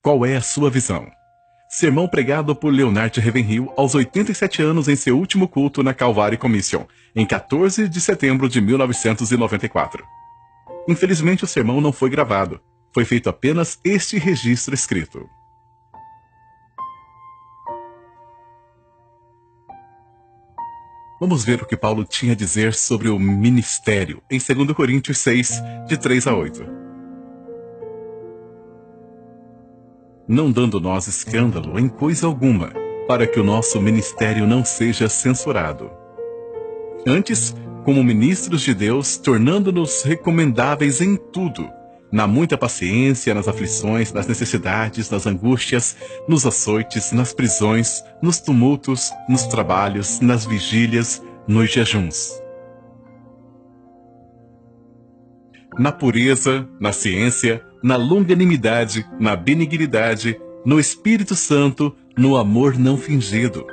Qual é a sua visão? Sermão pregado por Leonard Ravenhill aos 87 anos em seu último culto na Calvary Commission, em 14 de setembro de 1994. Infelizmente o sermão não foi gravado. Foi feito apenas este registro escrito. Vamos ver o que Paulo tinha a dizer sobre o ministério, em 2 Coríntios 6, de 3 a 8. Não dando nós escândalo em coisa alguma, para que o nosso ministério não seja censurado. Antes, como ministros de Deus, tornando-nos recomendáveis em tudo, na muita paciência, nas aflições, nas necessidades, nas angústias, nos açoites, nas prisões, nos tumultos, nos trabalhos, nas vigílias, nos jejuns. Na pureza, na ciência, na longanimidade, na benignidade, no Espírito Santo, no amor não fingido.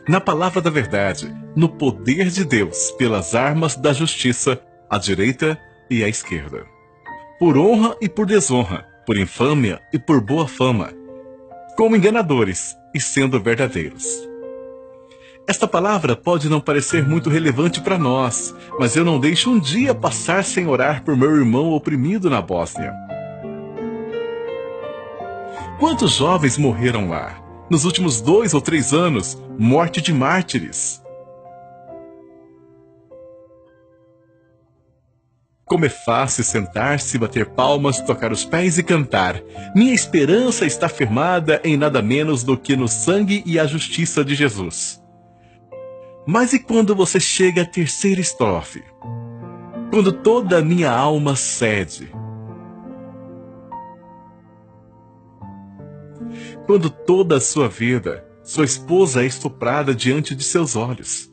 Na palavra da verdade, no poder de Deus, pelas armas da justiça, à direita e à esquerda. Por honra e por desonra, por infâmia e por boa fama, como enganadores e sendo verdadeiros. Esta palavra pode não parecer muito relevante para nós, mas eu não deixo um dia passar sem orar por meu irmão oprimido na Bósnia. Quantos jovens morreram lá? Nos últimos 2 ou 3 anos, morte de mártires. Como é fácil sentar-se, bater palmas, tocar os pés e cantar. Minha esperança está firmada em nada menos do que no sangue e a justiça de Jesus. Mas e quando você chega à terceira estrofe? Quando toda a minha alma cede. Quando toda a sua vida, sua esposa é estuprada diante de seus olhos.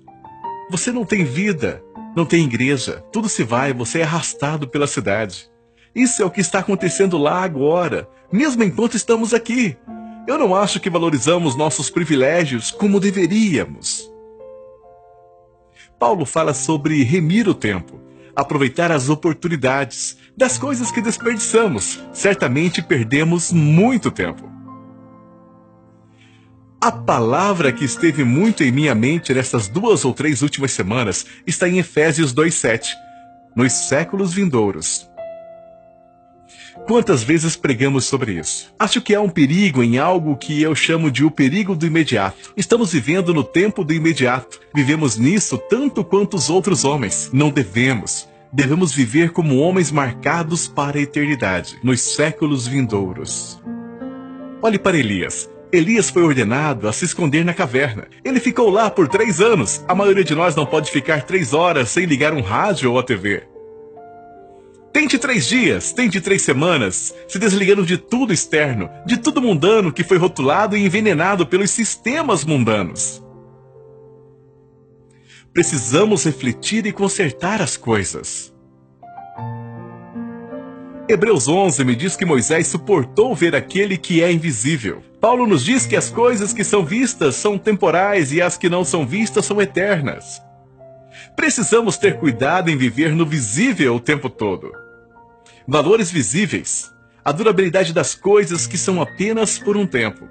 Você não tem vida, não tem igreja, tudo se vai, você é arrastado pela cidade. Isso é o que está acontecendo lá agora, mesmo enquanto estamos aqui. Eu não acho que valorizamos nossos privilégios como deveríamos. Paulo fala sobre remir o tempo, aproveitar as oportunidades, das coisas que desperdiçamos. Certamente perdemos muito tempo. A palavra que esteve muito em minha mente nessas 2 ou 3 últimas semanas está em Efésios 2:7, nos séculos vindouros. Quantas vezes pregamos sobre isso? Acho que há um perigo em algo que eu chamo de o perigo do imediato. Estamos vivendo no tempo do imediato. Vivemos nisso tanto quanto os outros homens. Não devemos. Devemos viver como homens marcados para a eternidade, nos séculos vindouros. Olhe para Elias. Elias foi ordenado a se esconder na caverna. Ele ficou lá por 3 anos. A maioria de nós não pode ficar 3 horas sem ligar um rádio ou a TV. Tente 3 dias, tente 3 semanas, se desligando de tudo externo, de tudo mundano que foi rotulado e envenenado pelos sistemas mundanos. Precisamos refletir e consertar as coisas. Hebreus 11 me diz que Moisés suportou ver aquele que é invisível. Paulo nos diz que as coisas que são vistas são temporais e as que não são vistas são eternas. Precisamos ter cuidado em viver no visível o tempo todo. Valores visíveis, a durabilidade das coisas que são apenas por um tempo.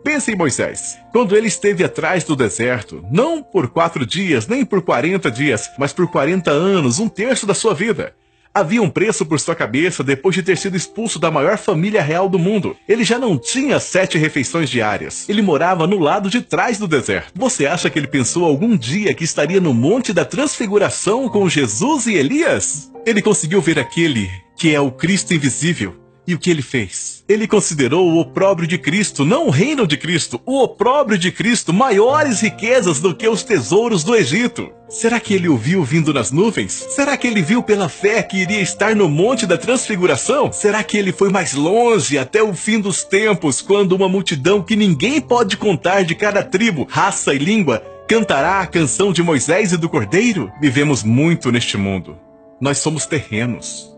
Pense em Moisés, quando ele esteve atrás do deserto, não por 4 dias, nem por 40 dias, mas por 40 anos, 1/3 da sua vida. Havia um preço por sua cabeça depois de ter sido expulso da maior família real do mundo. Ele já não tinha 7 refeições diárias. Ele morava no lado de trás do deserto. Você acha que ele pensou algum dia que estaria no Monte da Transfiguração com Jesus e Elias? Ele conseguiu ver aquele que é o Cristo invisível. E o que ele fez? Ele considerou o opróbrio de Cristo, não o reino de Cristo, o opróbrio de Cristo, maiores riquezas do que os tesouros do Egito. Será que ele o viu vindo nas nuvens? Será que ele viu pela fé que iria estar no Monte da Transfiguração? Será que ele foi mais longe até o fim dos tempos, quando uma multidão que ninguém pode contar de cada tribo, raça e língua cantará a canção de Moisés e do Cordeiro? Vivemos muito neste mundo. Nós somos terrenos.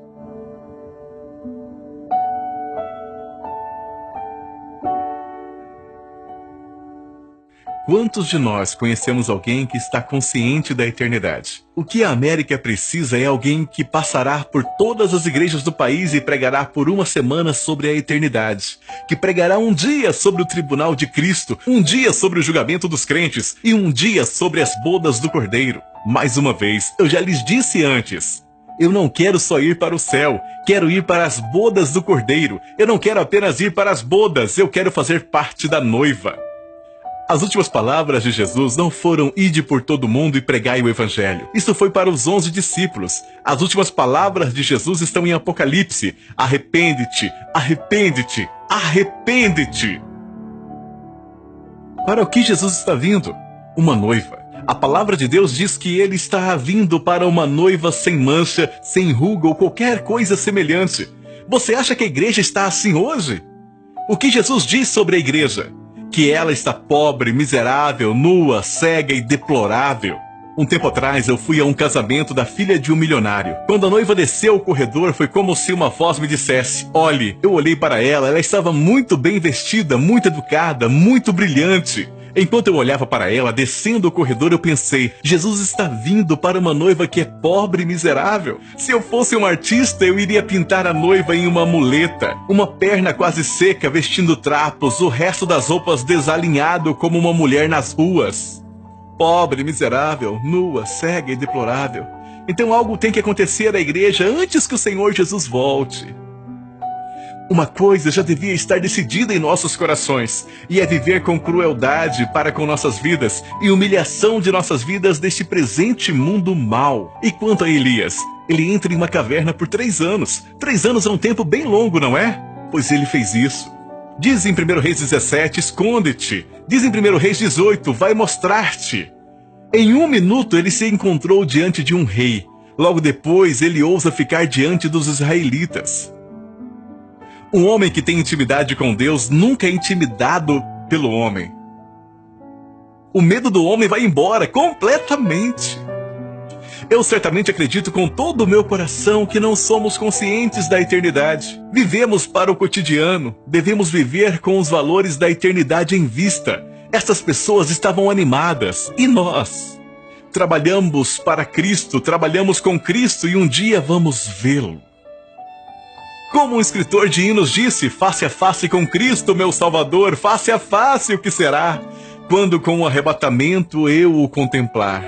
Quantos de nós conhecemos alguém que está consciente da eternidade? O que a América precisa é alguém que passará por todas as igrejas do país e pregará por uma semana sobre a eternidade, que pregará um dia sobre o tribunal de Cristo, um dia sobre o julgamento dos crentes e um dia sobre as bodas do Cordeiro. Mais uma vez, eu já lhes disse antes, eu não quero só ir para o céu, quero ir para as bodas do Cordeiro. Eu não quero apenas ir para as bodas, eu quero fazer parte da noiva. As últimas palavras de Jesus não foram ide por todo mundo e pregai o evangelho. Isso foi para os 11 discípulos. As últimas palavras de Jesus estão em Apocalipse. Arrepende-te, arrepende-te, arrepende-te. Para o que Jesus está vindo? Uma noiva. A palavra de Deus diz que ele está vindo para uma noiva sem mancha, sem ruga ou qualquer coisa semelhante. Você acha que a igreja está assim hoje? O que Jesus diz sobre a igreja? Que ela está pobre, miserável, nua, cega e deplorável. Um tempo atrás eu fui a um casamento da filha de um milionário. Quando a noiva desceu o corredor, foi como se uma voz me dissesse: olhe. Eu olhei para ela, ela estava muito bem vestida, muito educada, muito brilhante. Enquanto eu olhava para ela, descendo o corredor, eu pensei, Jesus está vindo para uma noiva que é pobre e miserável. Se eu fosse um artista, eu iria pintar a noiva em uma muleta, uma perna quase seca, vestindo trapos, o resto das roupas desalinhado como uma mulher nas ruas. Pobre, miserável, nua, cega e deplorável. Então algo tem que acontecer à igreja antes que o Senhor Jesus volte. Uma coisa já devia estar decidida em nossos corações, e é viver com crueldade para com nossas vidas e humilhação de nossas vidas deste presente mundo mau. E quanto a Elias, ele entra em uma caverna por 3 anos. 3 anos é um tempo bem longo, não é? Pois ele fez isso. Diz em 1 Reis 17, esconde-te. Diz em 1 Reis 18, vai mostrar-te. Em 1 minuto ele se encontrou diante de um rei. Logo depois ele ousa ficar diante dos israelitas. Um homem que tem intimidade com Deus nunca é intimidado pelo homem. O medo do homem vai embora completamente. Eu certamente acredito com todo o meu coração que não somos conscientes da eternidade. Vivemos para o cotidiano, devemos viver com os valores da eternidade em vista. Essas pessoas estavam animadas, e nós? Trabalhamos para Cristo, trabalhamos com Cristo e um dia vamos vê-lo. Como um escritor de hinos disse, face a face com Cristo, meu Salvador, face a face o que será, quando com o arrebatamento eu o contemplar.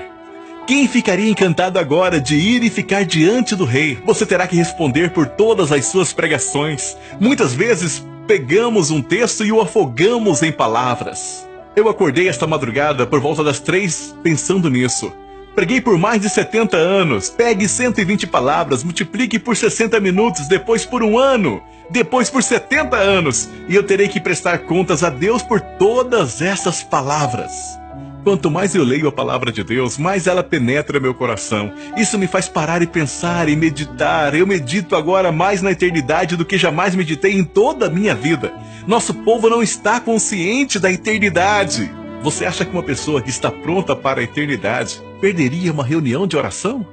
Quem ficaria encantado agora de ir e ficar diante do Rei? Você terá que responder por todas as suas pregações. Muitas vezes pegamos um texto e o afogamos em palavras. Eu acordei esta madrugada por volta das 3 pensando nisso. Preguei por mais de 70 anos. Pegue 120 palavras, multiplique por 60 minutos, depois por 1 ano, depois por 70 anos. E eu terei que prestar contas a Deus por todas essas palavras. Quanto mais eu leio a palavra de Deus, mais ela penetra meu coração. Isso me faz parar e pensar e meditar. Eu medito agora mais na eternidade do que jamais meditei em toda a minha vida. Nosso povo não está consciente da eternidade. Você acha que uma pessoa que está pronta para a eternidade perderia uma reunião de oração?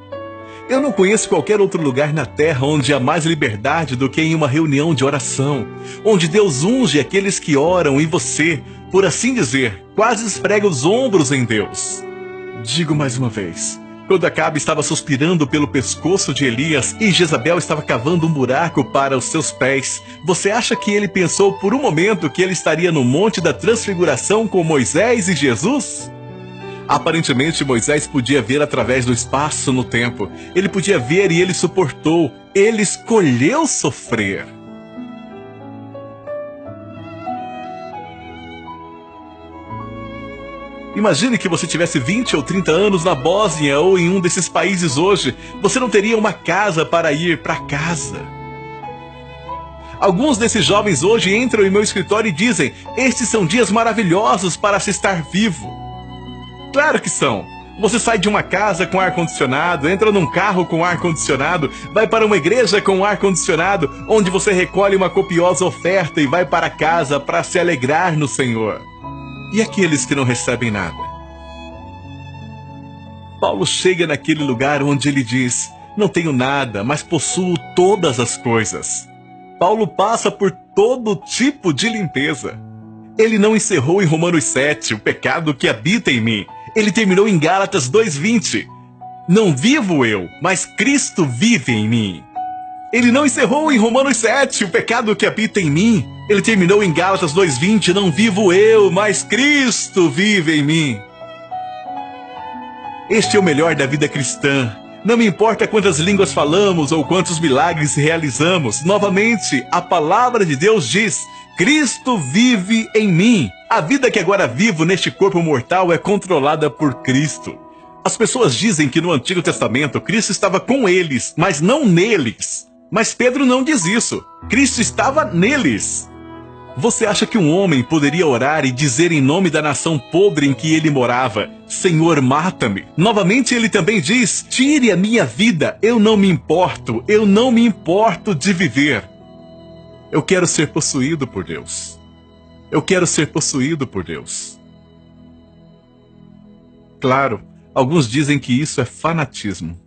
Eu não conheço qualquer outro lugar na terra onde há mais liberdade do que em uma reunião de oração, onde Deus unge aqueles que oram e você, por assim dizer, quase esfrega os ombros em Deus. Digo mais uma vez, quando Acabe estava suspirando pelo pescoço de Elias e Jezabel estava cavando um buraco para os seus pés, você acha que ele pensou por um momento que ele estaria no Monte da Transfiguração com Moisés e Jesus? Aparentemente Moisés podia ver através do espaço no tempo. Ele podia ver e ele suportou. Ele escolheu sofrer. Imagine que você tivesse 20 ou 30 anos na Bósnia ou em um desses países hoje. Você não teria uma casa para ir para casa. Alguns desses jovens hoje entram em meu escritório e dizem: estes são dias maravilhosos para se estar vivo. Claro que são. Você sai de uma casa com ar-condicionado, entra num carro com ar-condicionado, vai para uma igreja com ar-condicionado, onde você recolhe uma copiosa oferta e vai para casa para se alegrar no Senhor. E aqueles que não recebem nada? Paulo chega naquele lugar onde ele diz: não tenho nada, mas possuo todas as coisas. Paulo passa por todo tipo de limpeza. Ele não encerrou em Romanos 7, o pecado que habita em mim. Ele terminou em Gálatas 2:20. Não vivo eu, mas Cristo vive em mim. Ele não encerrou em Romanos 7, o pecado que habita em mim. Ele terminou em Gálatas 2:20. Não vivo eu, mas Cristo vive em mim. Este é o melhor da vida cristã. Não me importa quantas línguas falamos ou quantos milagres realizamos. Novamente, a palavra de Deus diz: Cristo vive em mim. A vida que agora vivo neste corpo mortal é controlada por Cristo. As pessoas dizem que no Antigo Testamento Cristo estava com eles, mas não neles. Mas Pedro não diz isso. Cristo estava neles. Você acha que um homem poderia orar e dizer em nome da nação podre em que ele morava: Senhor, mata-me? Novamente ele também diz: tire a minha vida, eu não me importo de viver. Eu quero ser possuído por Deus. Eu quero ser possuído por Deus. Claro, alguns dizem que isso é fanatismo.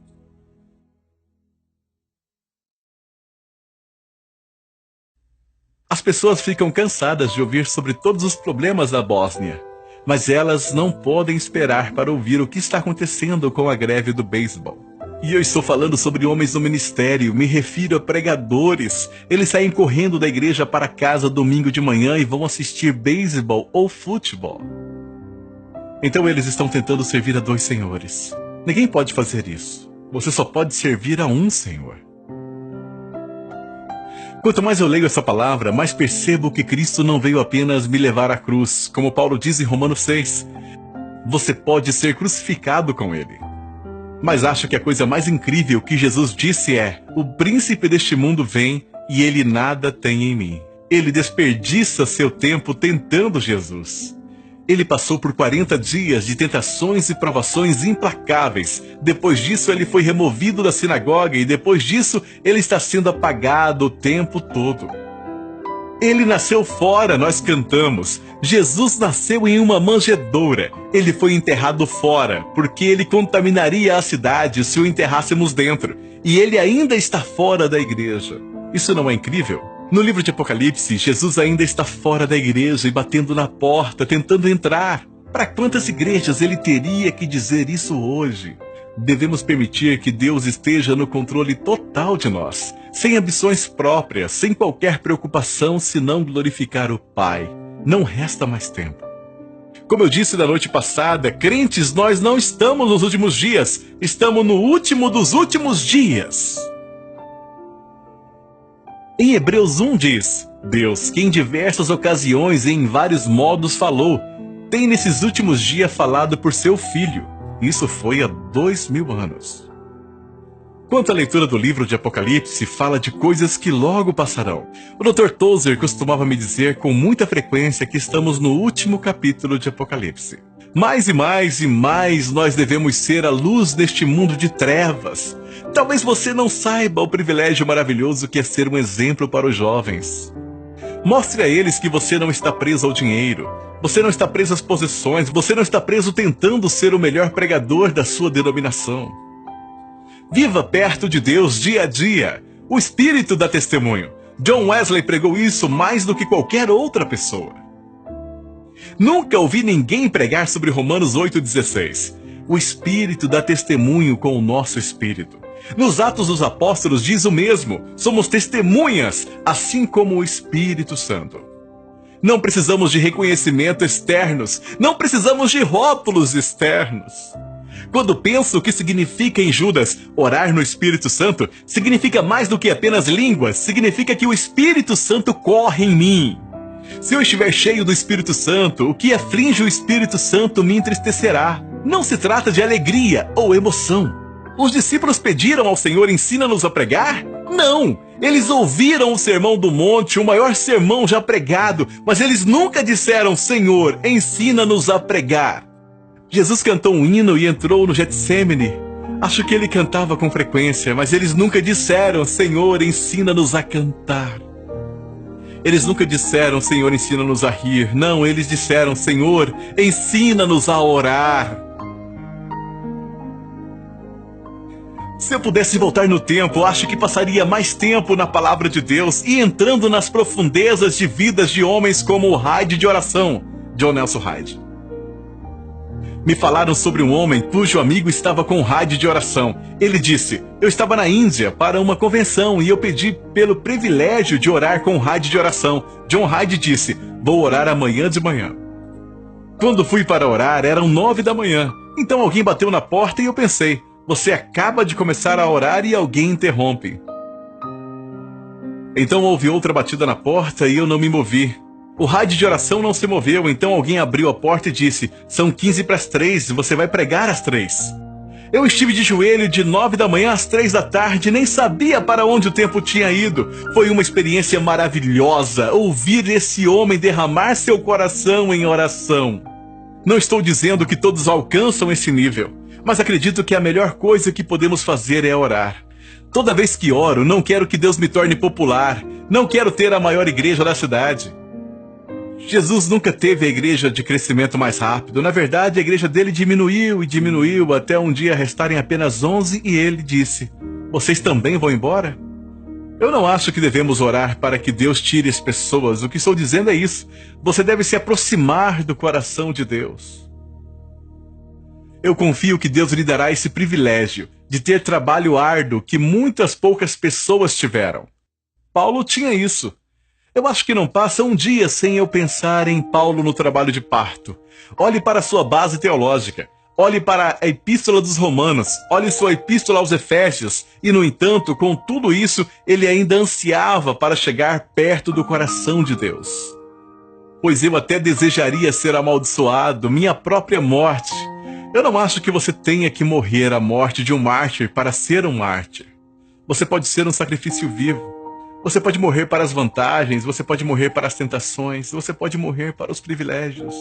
As pessoas ficam cansadas de ouvir sobre todos os problemas da Bósnia, mas elas não podem esperar para ouvir o que está acontecendo com a greve do beisebol. E eu estou falando sobre homens do ministério, me refiro a pregadores. Eles saem correndo da igreja para casa domingo de manhã e vão assistir beisebol ou futebol. Então eles estão tentando servir a dois senhores. Ninguém pode fazer isso. Você só pode servir a um Senhor. Quanto mais eu leio essa palavra, mais percebo que Cristo não veio apenas me levar à cruz, como Paulo diz em Romanos 6. Você pode ser crucificado com ele. Mas acho que a coisa mais incrível que Jesus disse é: o príncipe deste mundo vem e ele nada tem em mim. Ele desperdiça seu tempo tentando Jesus. Ele passou por 40 dias de tentações e provações implacáveis. Depois disso, ele foi removido da sinagoga e depois disso, ele está sendo apagado o tempo todo. Ele nasceu fora, nós cantamos. Jesus nasceu em uma manjedoura. Ele foi enterrado fora, porque ele contaminaria a cidade se o enterrássemos dentro. E ele ainda está fora da igreja. Isso não é incrível? No livro de Apocalipse, Jesus ainda está fora da igreja e batendo na porta, tentando entrar. Para quantas igrejas ele teria que dizer isso hoje? Devemos permitir que Deus esteja no controle total de nós, sem ambições próprias, sem qualquer preocupação senão glorificar o Pai. Não resta mais tempo. Como eu disse na noite passada, crentes, nós não estamos nos últimos dias, estamos no último dos últimos dias. Em Hebreus 1 diz: Deus, que em diversas ocasiões e em vários modos falou, tem nesses últimos dias falado por seu Filho. Isso foi há 2000 anos. Quanto à leitura do livro de Apocalipse, fala de coisas que logo passarão. O Dr. Tozer costumava me dizer com muita frequência que estamos no último capítulo de Apocalipse. Mais e mais e mais nós devemos ser a luz neste mundo de trevas. Talvez você não saiba o privilégio maravilhoso que é ser um exemplo para os jovens. Mostre a eles que você não está preso ao dinheiro, você não está preso às possessões, você não está preso tentando ser o melhor pregador da sua denominação. Viva perto de Deus dia a dia. O Espírito dá testemunho. John Wesley pregou isso mais do que qualquer outra pessoa. Nunca ouvi ninguém pregar sobre Romanos 8,16. O Espírito dá testemunho com o nosso espírito. Nos Atos dos Apóstolos diz o mesmo. Somos testemunhas, assim como o Espírito Santo. Não precisamos de reconhecimento externos. Não precisamos de rótulos externos. Quando penso o que significa em Judas orar no Espírito Santo, significa mais do que apenas línguas. Significa que o Espírito Santo corre em mim. Se eu estiver cheio do Espírito Santo, o que aflige o Espírito Santo me entristecerá. Não se trata de alegria ou emoção. Os discípulos pediram ao Senhor: ensina-nos a pregar? Não! Eles ouviram o Sermão do Monte, o maior sermão já pregado, mas eles nunca disseram: Senhor, ensina-nos a pregar. Jesus cantou um hino e entrou no Getsêmani. Acho que ele cantava com frequência, mas eles nunca disseram: Senhor, ensina-nos a cantar. Eles nunca disseram: Senhor, ensina-nos a rir. Não, eles disseram: Senhor, ensina-nos a orar. Se eu pudesse voltar no tempo, acho que passaria mais tempo na palavra de Deus e entrando nas profundezas de vidas de homens como o Hyde de oração, John Nelson Hyde. Me falaram sobre um homem cujo amigo estava com o Hyde de oração. Ele disse: eu estava na Índia para uma convenção e eu pedi pelo privilégio de orar com o Hyde de oração. John Hyde disse: vou orar amanhã de manhã. Quando fui para orar, eram 9 da manhã. Então alguém bateu na porta e eu pensei: você acaba de começar a orar e alguém interrompe. Então houve outra batida na porta e eu não me movi. O Hyde de oração não se moveu, então alguém abriu a porta e disse: são 15 para as 3, você vai pregar às 3. Eu estive de joelho de 9 da manhã às 3 da tarde, nem sabia para onde o tempo tinha ido. Foi uma experiência maravilhosa ouvir esse homem derramar seu coração em oração. Não estou dizendo que todos alcançam esse nível, mas acredito que a melhor coisa que podemos fazer é orar. Toda vez que oro, não quero que Deus me torne popular, não quero ter a maior igreja da cidade. Jesus nunca teve a igreja de crescimento mais rápido. Na verdade, a igreja dele diminuiu e diminuiu até um dia restarem apenas 11 e ele disse: vocês também vão embora? Eu não acho que devemos orar para que Deus tire as pessoas. O que estou dizendo é isso. Você deve se aproximar do coração de Deus. Eu confio que Deus lhe dará esse privilégio de ter trabalho árduo que muitas poucas pessoas tiveram. Paulo tinha isso. Eu acho que não passa um dia sem eu pensar em Paulo no trabalho de parto. Olhe para sua base teológica. Olhe para a Epístola dos Romanos. Olhe sua Epístola aos Efésios. E, no entanto, com tudo isso, ele ainda ansiava para chegar perto do coração de Deus. Pois eu até desejaria ser amaldiçoado, minha própria morte. Eu não acho que você tenha que morrer a morte de um mártir para ser um mártir. Você pode ser um sacrifício vivo. Você pode morrer para as vantagens, você pode morrer para as tentações, você pode morrer para os privilégios.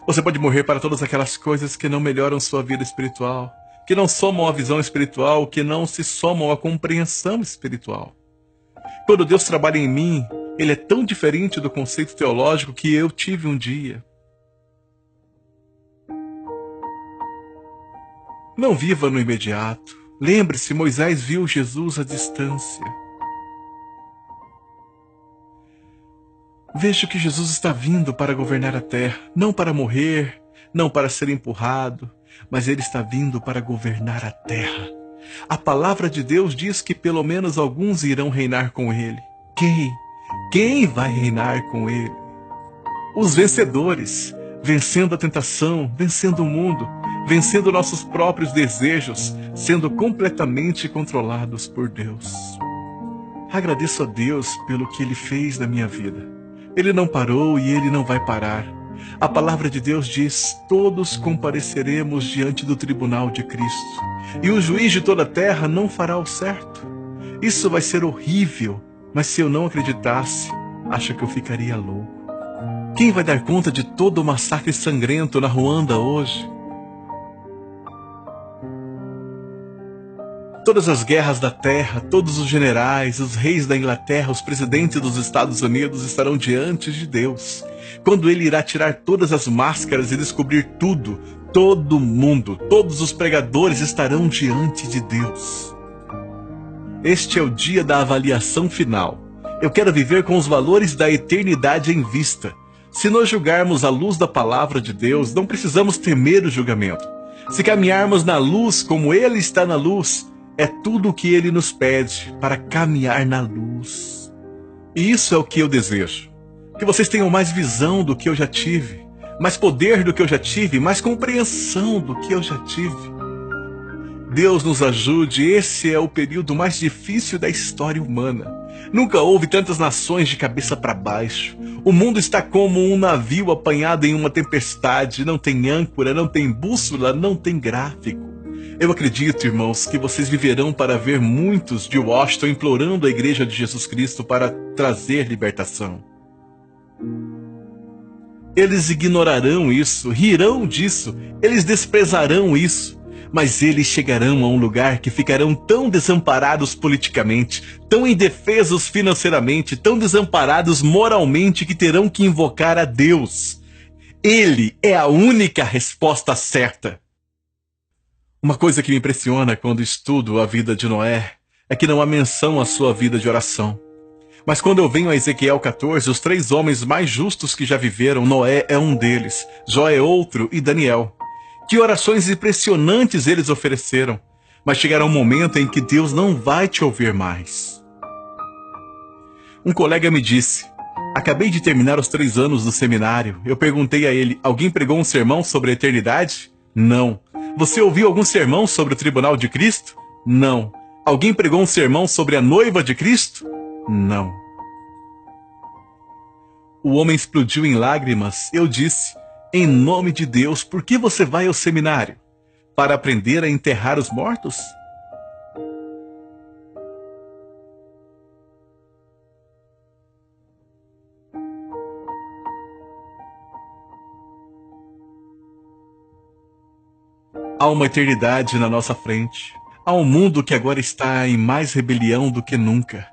Você pode morrer para todas aquelas coisas que não melhoram sua vida espiritual, que não somam a visão espiritual, que não se somam à compreensão espiritual. Quando Deus trabalha em mim, Ele é tão diferente do conceito teológico que eu tive um dia. Não viva no imediato. Lembre-se, Moisés viu Jesus à distância. Veja que Jesus está vindo para governar a terra, não para morrer, não para ser empurrado, mas Ele está vindo para governar a terra. A palavra de Deus diz que pelo menos alguns irão reinar com Ele. Quem? Quem vai reinar com Ele? Os vencedores, vencendo a tentação, vencendo o mundo, vencendo nossos próprios desejos, sendo completamente controlados por Deus. Agradeço a Deus pelo que Ele fez na minha vida. Ele não parou e Ele não vai parar. A palavra de Deus diz: todos compareceremos diante do tribunal de Cristo. E o juiz de toda a terra não fará o certo. Isso vai ser horrível, mas se eu não acreditasse, acho que eu ficaria louco. Quem vai dar conta de todo o massacre sangrento na Ruanda hoje? Todas as guerras da terra, todos os generais, os reis da Inglaterra, os presidentes dos Estados Unidos estarão diante de Deus. Quando Ele irá tirar todas as máscaras e descobrir tudo, todo mundo, todos os pregadores estarão diante de Deus. Este é o dia da avaliação final. Eu quero viver com os valores da eternidade em vista. Se nós julgarmos à luz da palavra de Deus, não precisamos temer o julgamento. Se caminharmos na luz como Ele está na luz, é tudo o que Ele nos pede para caminhar na luz. E isso é o que eu desejo. Que vocês tenham mais visão do que eu já tive, mais poder do que eu já tive, mais compreensão do que eu já tive. Deus nos ajude, esse é o período mais difícil da história humana. Nunca houve tantas nações de cabeça para baixo. O mundo está como um navio apanhado em uma tempestade, não tem âncora, não tem bússola, não tem gráfico. Eu acredito, irmãos, que vocês viverão para ver muitos de Washington implorando a Igreja de Jesus Cristo para trazer libertação. Eles ignorarão isso, rirão disso, eles desprezarão isso, mas eles chegarão a um lugar que ficarão tão desamparados politicamente, tão indefesos financeiramente, tão desamparados moralmente que terão que invocar a Deus. Ele é a única resposta certa. Uma coisa que me impressiona quando estudo a vida de Noé é que não há menção à sua vida de oração. Mas quando eu venho a Ezequiel 14, os 3 homens mais justos que já viveram, Noé é um deles, Jó é outro e Daniel. Que orações impressionantes eles ofereceram. Mas chegará um momento em que Deus não vai te ouvir mais. Um colega me disse: acabei de terminar os 3 anos do seminário. Eu perguntei a ele: alguém pregou um sermão sobre a eternidade? Não. Você ouviu algum sermão sobre o tribunal de Cristo? Não. Alguém pregou um sermão sobre a noiva de Cristo? Não. O homem explodiu em lágrimas. Eu disse: em nome de Deus, por que você vai ao seminário? Para aprender a enterrar os mortos? Há uma eternidade na nossa frente. Há um mundo que agora está em mais rebelião do que nunca.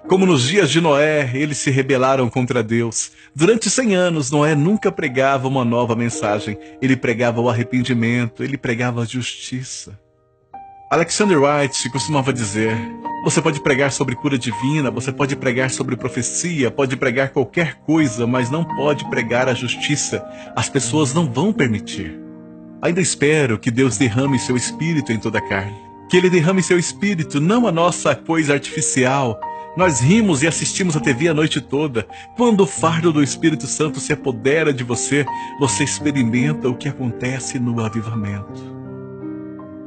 Como nos dias de Noé, eles se rebelaram contra Deus. Durante 100 anos, Noé nunca pregava uma nova mensagem. Ele pregava o arrependimento, ele pregava a justiça. Alexander White costumava dizer: você pode pregar sobre cura divina, você pode pregar sobre profecia, pode pregar qualquer coisa, mas não pode pregar a justiça. As pessoas não vão permitir. Ainda espero que Deus derrame seu espírito em toda a carne. Que Ele derrame seu espírito, não a nossa coisa artificial. Nós rimos e assistimos a TV a noite toda. Quando o fardo do Espírito Santo se apodera de você, você experimenta o que acontece no avivamento.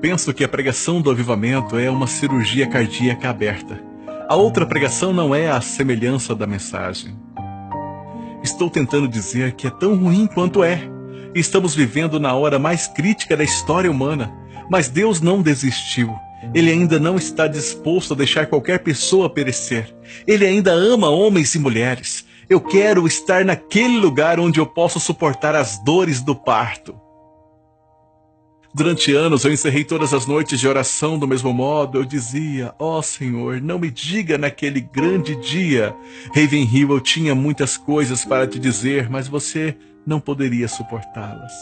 Penso que a pregação do avivamento é uma cirurgia cardíaca aberta. A outra pregação não é a semelhança da mensagem. Estou tentando dizer que é tão ruim quanto é. Estamos vivendo na hora mais crítica da história humana, mas Deus não desistiu. Ele ainda não está disposto a deixar qualquer pessoa perecer. Ele ainda ama homens e mulheres. Eu quero estar naquele lugar onde eu posso suportar as dores do parto. Durante anos eu encerrei todas as noites de oração do mesmo modo. Eu dizia: ó Senhor, não me diga naquele grande dia. Ravenhill, eu tinha muitas coisas para te dizer, mas você não poderia suportá-las.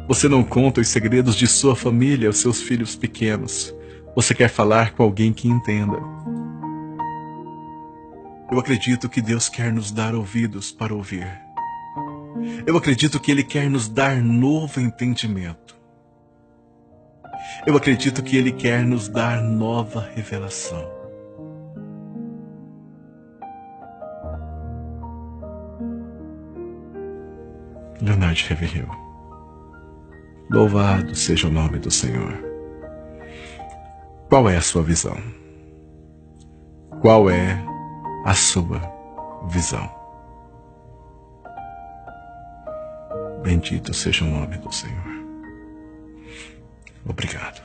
Você não conta os segredos de sua família aos seus filhos pequenos. Você quer falar com alguém que entenda. Eu acredito que Deus quer nos dar ouvidos para ouvir. Eu acredito que Ele quer nos dar novo entendimento. Eu acredito que Ele quer nos dar nova revelação. Leonard Ravenhill. Louvado seja o nome do Senhor. Qual é a sua visão? Qual é a sua visão? Bendito seja o nome do Senhor. Obrigado.